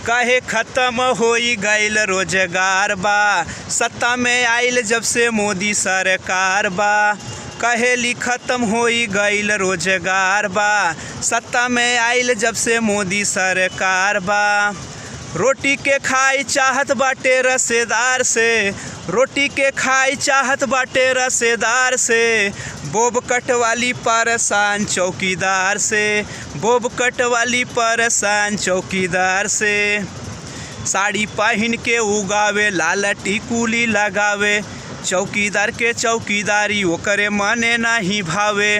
काहे खत्म होई गईल रोजगार बा, सत्ता में आइल जब से मोदी सरकार बा। कहेली खत्म होई गईल रोजगार बा, सत्ता में आइल जब से मोदी सरकार बा। रोटी के खाई चाहत बाटे रसेदार से, रोटी के खाई चाहत बाटे रसेदार से। बोब कट वाली परेशान चौकीदार से, बोब कट वाली परेशान चौकीदार से। साड़ी पहन के उगावे लाल टिकुली लगावे, चौकीदार के चौकीदारी ओकरे मने नहीं भावे।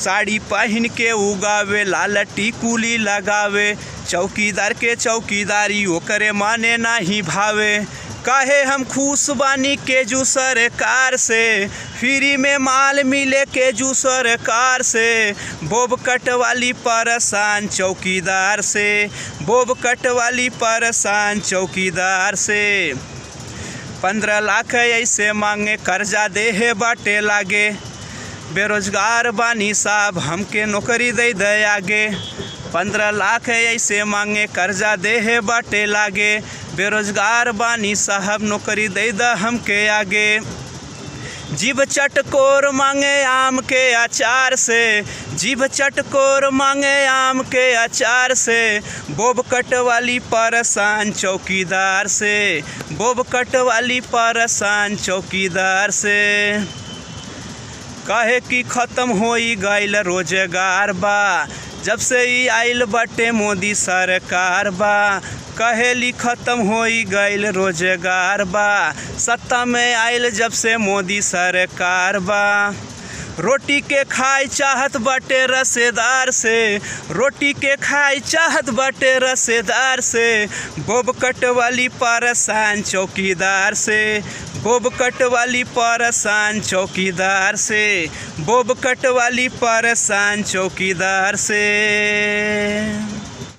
साड़ी पहन के उगावे लाल टिकुली लगावे, चौकीदार के चौकीदारी ओकरे माने नहीं भावे। काहे हम खुश बानी केजू सरकार से, फ्री में माल मिले केजू सरकार से। बोब कट वाली परेशान चौकीदार से, बोब कट वाली परेशान चौकीदार से। 15 लाख ऐसे मांगे कर्जा देहे बाटे लागे, बेरोजगार बानी साहब हमके नौकरी दे दे आगे। 15 लाख ऐसे मांगे कर्जा देहे बाटे लागे, बेरोजगार बानी साहब नौकरी दे द हमके आगे। जीभ चटकोर मांगे आम के अचार से, जीभ चटकोर मांगे आम के अचार से। बोब कट वाली परेशान चौकीदार से, बोब कट वाली परेशान चौकीदार से। काहे कि खत्म होई गईल रोजगार बा, जब से ही आइल बाटे मोदी सरकार बा। कहेली खत्म होई गईल रोजगार बा, सत्ता में आइल जब से मोदी सरकार बा। रोटी के खाई चाहत बाटे रसेदार से, रोटी के खाई चाहत बाटे रसेदार से। बोब कट वाली परेशान चौकीदार से, बोब कट वाली परेशान चौकीदार से, बोब कट वाली परेशान चौकीदार से।